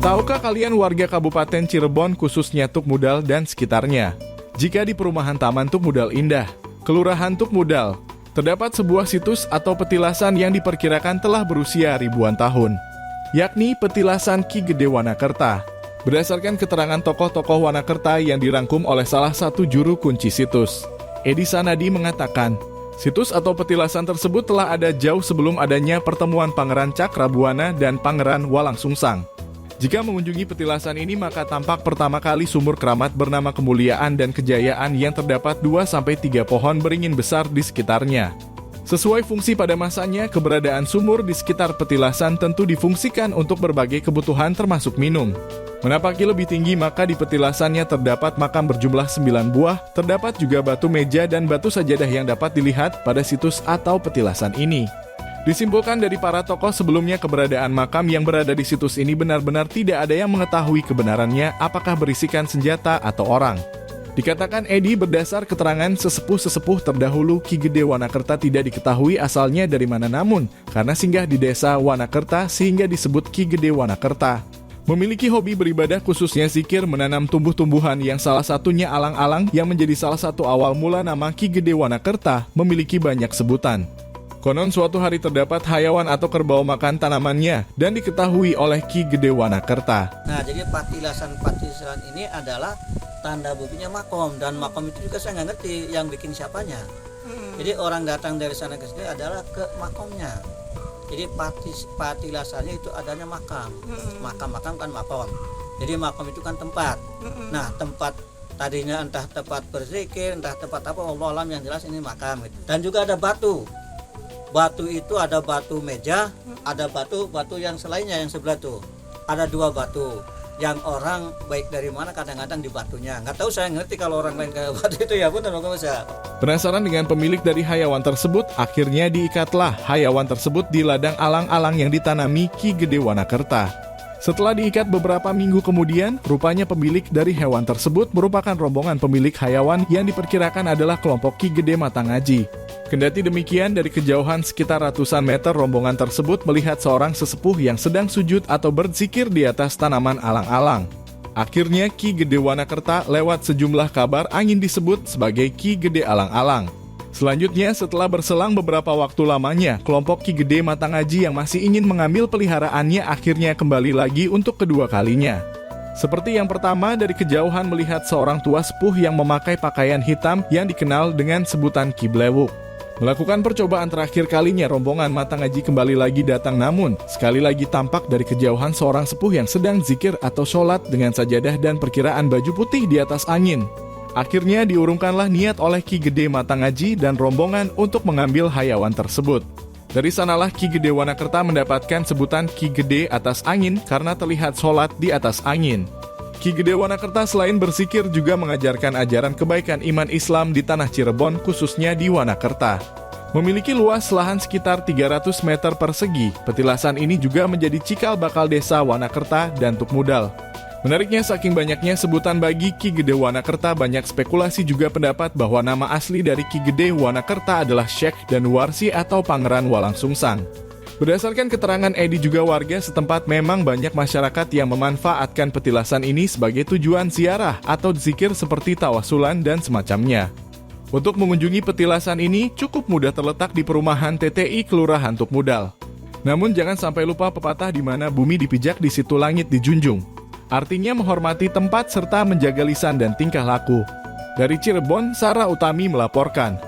Tahukah kalian warga Kabupaten Cirebon khususnya Tuk Mudal dan sekitarnya? Jika di perumahan Taman Tuk Mudal Indah, Kelurahan Tuk Mudal, terdapat sebuah situs atau petilasan yang diperkirakan telah berusia ribuan tahun, yakni petilasan Ki Gede Wanakerta. Berdasarkan keterangan tokoh-tokoh Wanakerta yang dirangkum oleh salah satu juru kunci situs, Edi Sanadi mengatakan, situs atau petilasan tersebut telah ada jauh sebelum adanya pertemuan Pangeran Cakrabuana dan Pangeran Walangsungsang. Jika mengunjungi petilasan ini maka tampak pertama kali sumur keramat bernama Kemuliaan dan Kejayaan yang terdapat 2-3 pohon beringin besar di sekitarnya. Sesuai fungsi pada masanya, keberadaan sumur di sekitar petilasan tentu difungsikan untuk berbagai kebutuhan termasuk minum. Menapaki lebih tinggi maka di petilasannya terdapat makam berjumlah 9 buah, terdapat juga batu meja dan batu sajadah yang dapat dilihat pada situs atau petilasan ini. Disimpulkan dari para tokoh sebelumnya keberadaan makam yang berada di situs ini benar-benar tidak ada yang mengetahui kebenarannya apakah berisikan senjata atau orang. Dikatakan Edi berdasar keterangan sesepuh-sesepuh terdahulu Ki Gede Wanakerta tidak diketahui asalnya dari mana namun karena singgah di desa Wanakerta sehingga disebut Ki Gede Wanakerta. Memiliki hobi beribadah khususnya zikir menanam tumbuh-tumbuhan yang salah satunya alang-alang yang menjadi salah satu awal mula nama Ki Gede Wanakerta memiliki banyak sebutan. Konon suatu hari terdapat hayawan atau kerbau makan tanamannya dan diketahui oleh Ki Gede Wanakerta. Nah, jadi petilasan ini adalah tanda buktinya makom, dan makom itu juga saya nggak ngerti yang bikin siapanya. Jadi orang datang dari sana ke sini adalah ke makomnya. Jadi petilasannya itu adanya makam. Makam kan makom. Jadi makom itu kan tempat. Nah, tempat tadinya entah tempat berzikir, entah tempat apa, Allah alam, yang jelas ini makam gitu. Dan juga ada batu. Batu itu ada batu meja, ada batu yang selainnya yang sebelah tuh. Ada 2 batu. Yang orang baik dari mana kadang-kadang di batunya. Nggak tahu, saya ngerti kalau orang lain kayak batu itu ya pun nggak bisa. Penasaran dengan pemilik dari hayawan tersebut, akhirnya diikatlah hayawan tersebut di ladang alang-alang yang ditanami Ki Gede Wanakerta. Setelah diikat beberapa minggu kemudian, rupanya pemilik dari hewan tersebut merupakan rombongan pemilik hayawan yang diperkirakan adalah kelompok Ki Gede Matangaji. Kendati demikian, dari kejauhan sekitar ratusan meter rombongan tersebut melihat seorang sesepuh yang sedang sujud atau berzikir di atas tanaman alang-alang. Akhirnya Ki Gede Wanakerta lewat sejumlah kabar angin disebut sebagai Ki Gede Alang-alang. Selanjutnya, setelah berselang beberapa waktu lamanya, kelompok Ki Gede Matangaji yang masih ingin mengambil peliharaannya akhirnya kembali lagi untuk kedua kalinya. Seperti yang pertama, dari kejauhan melihat seorang tua sepuh yang memakai pakaian hitam yang dikenal dengan sebutan Ki Blewuk. Melakukan percobaan terakhir kalinya, rombongan Matangaji kembali lagi datang, namun sekali lagi tampak dari kejauhan seorang sepuh yang sedang zikir atau sholat dengan sajadah dan perkiraan baju putih di atas angin. Akhirnya diurungkanlah niat oleh Ki Gede Matangaji dan rombongan untuk mengambil hayawan tersebut. Dari sanalah Ki Gede Wanakerta mendapatkan sebutan Ki Gede atas angin karena terlihat sholat di atas angin. Ki Gede Wanakerta selain berzikir juga mengajarkan ajaran kebaikan iman Islam di tanah Cirebon khususnya di Wanakerta. Memiliki luas lahan sekitar 300 meter persegi, petilasan ini juga menjadi cikal bakal desa Wanakerta dan Tuk Mudal. Menariknya saking banyaknya sebutan bagi Ki Gede Wanakerta, banyak spekulasi juga pendapat bahwa nama asli dari Ki Gede Wanakerta adalah Syekh Danuwarsi atau Pangeran Walangsungsang. Berdasarkan keterangan Edi juga warga setempat memang banyak masyarakat yang memanfaatkan petilasan ini sebagai tujuan ziarah atau zikir seperti tawasulan dan semacamnya. Untuk mengunjungi petilasan ini cukup mudah, terletak di perumahan TTI Kelurahan Tuk Mudal. Namun jangan sampai lupa pepatah di mana bumi dipijak di situ langit dijunjung. Artinya menghormati tempat serta menjaga lisan dan tingkah laku. Dari Cirebon, Sarah Utami melaporkan.